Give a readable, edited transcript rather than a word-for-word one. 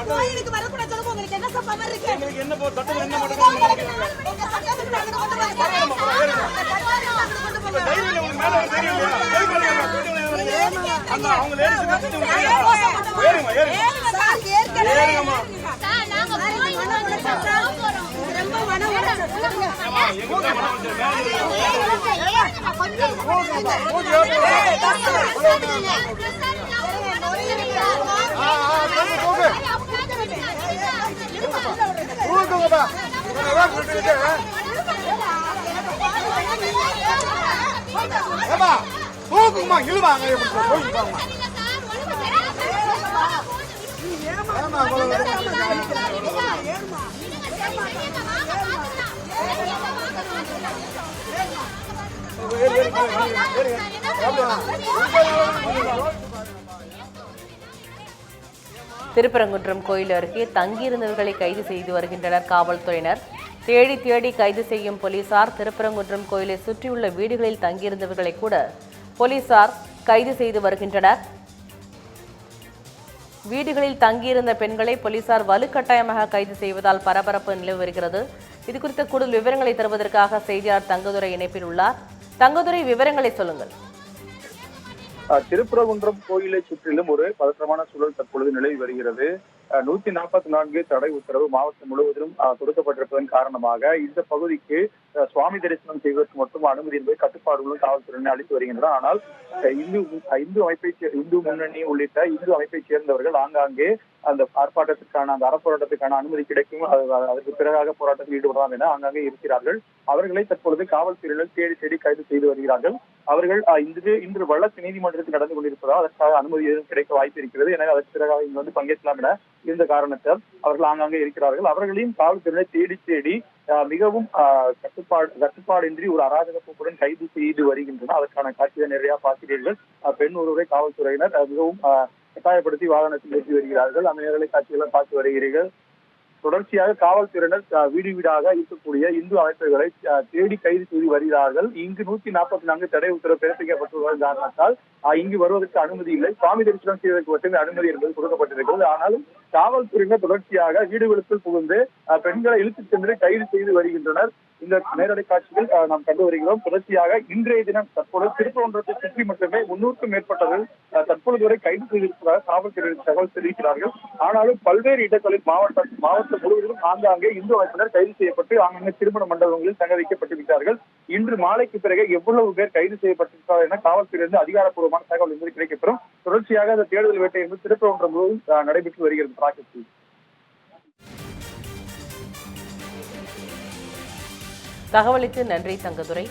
கோயிலுக்கு வரக்கூடாது உங்களுக்கு என்ன சப்பா இருக்கு? என்ன தூக்குமா இழுவாங்க திருப்பரங்குன்றம் கோயில் அருகே தங்கியிருந்தவர்களை கைது செய்து வருகின்றனர் காவல்துறையினர். தேடி தேடி கைது செய்யும் போலீசார். திருப்பரங்குன்றம் கோயிலை சுற்றியுள்ள வீடுகளில் தங்கியிருந்தவர்களை கூட போலீசார் கைது செய்து வருகின்றனர். வீடுகளில் தங்கியிருந்த பெண்களை போலீசார் வலுக்கட்டாயமாக கைது செய்வதால் பரபரப்பு நிலவி வருகிறது. இதுகுறித்த கூடுதல் விவரங்களை தருவதற்காக செய்தியாளர் தங்கதுரை இணைப்பில் உள்ளார். தங்கதுரை, விவரங்களை சொல்லுங்கள். திருப்பரங்குன்றம் கோயிலை சுற்றிலும் ஒரு பதற்றமான சூழல் தற்பொழுது நிலவி வருகிறது. 144 தடை உத்தரவு மாவட்டம் முழுவதிலும் கொடுக்கப்பட்டிருப்பதன் காரணமாக இந்த பகுதிக்கு சுவாமி தரிசனம் செய்வதற்கு மட்டும் அனுமதி என்பது கட்டுப்பாடுகளும் காவல்துறையினர் அளித்து வருகின்றனர். ஆனால் இந்து முன்னணி உள்ளிட்ட இந்து அமைப்பை சேர்ந்தவர்கள் ஆங்காங்கே அந்த ஆர்ப்பாட்டத்திற்கான அந்த அறப்போராட்டத்துக்கான அனுமதி கிடைக்கும், அதற்கு பிறகாக போராட்டத்தில் ஈடுபடலாம் என ஆங்காங்கே இருக்கிறார்கள். அவர்களை தற்பொழுது காவல்துறையினர் தேடி தேடி கைது செய்து வருகிறார்கள். அவர்கள் இன்று வழக்கு நீதிமன்றத்தில் நடந்து கொண்டிருப்பதால் அதற்காக அனுமதி எதுவும் கிடைக்க வாய்ப்பு இருக்கிறது. எனவே அதற்கு பிறகாக இங்கு வந்து பங்கேற்கலாம் என இருந்த காரணத்தால் அவர்கள் ஆங்காங்கே இருக்கிறார்கள். அவர்களையும் காவல்துறையினர் தேடி தேடி மிகவும் கட்டுப்பாடின்றி ஒரு அராஜக போக்குடன் கைது செய்து வருகின்றனர். அதற்கான காட்சியை நிறைய பார்க்கிறீர்கள். பெண் ஒருவரை காவல்துறையினர் மிகவும் கட்டாயப்படுத்தி வாகனத்தில் ஏற்றி வருகிறார்கள். அந்த நேரலை காட்சிகளை பார்த்து வருகிறீர்கள். தொடர்ச்சியாக காவல்துறையினர் வீடு வீடாக இருக்கக்கூடிய இந்து அமைப்புகளை தேடி கைது செய்து வருகிறார்கள். இங்கு 144 தடை உத்தரவு பிறப்பிக்கப்பட்டுள்ளதன் காரணத்தால் இங்கு வருவதற்கு அனுமதி இல்லை. சுவாமி தரிசனம் செய்வதற்கு மட்டுமே அனுமதி என்பது கொடுக்கப்பட்டிருக்கிறது. ஆனாலும் காவல்துறையினர் தொடர்ச்சியாக வீடுகளுக்குள் புகுந்து பெண்களை இழுத்துச் சென்று கைது செய்து வருகின்றனர். இந்த நேரடி காட்சிகள் நாம் கண்டு வருகிறோம். தொடர்ச்சியாக இன்றைய தினம் தற்பொழுது திருப்பரங்குன்றத்தை சுற்றி மட்டுமே 300க்கும் மேற்பட்டவர்கள் தற்பொழுது வரை கைது செய்திருப்பதாக காவல்துறையினர் தகவல் தெரிவிக்கிறார்கள். ஆனாலும் பல்வேறு இடங்களில் மாவட்டம் முழுவதிலும் ஆங்காங்கே இந்து அமைப்பினர் கைது செய்யப்பட்டு ஆங்காங்கே திருமண மண்டபங்களில் தங்க வைக்கப்பட்டிருக்கிறார்கள். இன்று மாலைக்கு பிறகு எவ்வளவு பேர் கைது செய்யப்பட்டிருக்கிறார்கள் என காவல்துறையிலிருந்து அதிகாரப்பூர்வமான தகவல் என்பது கிடைக்கப்பெறும். தொடர்ச்சியாக அந்த தேடுதல் வேட்டை என்பது திருப்பரங்குன்றம் முழுவதும் நடைபெற்று வருகிறது. தகவலுக்கு நன்றி தங்கதுரை.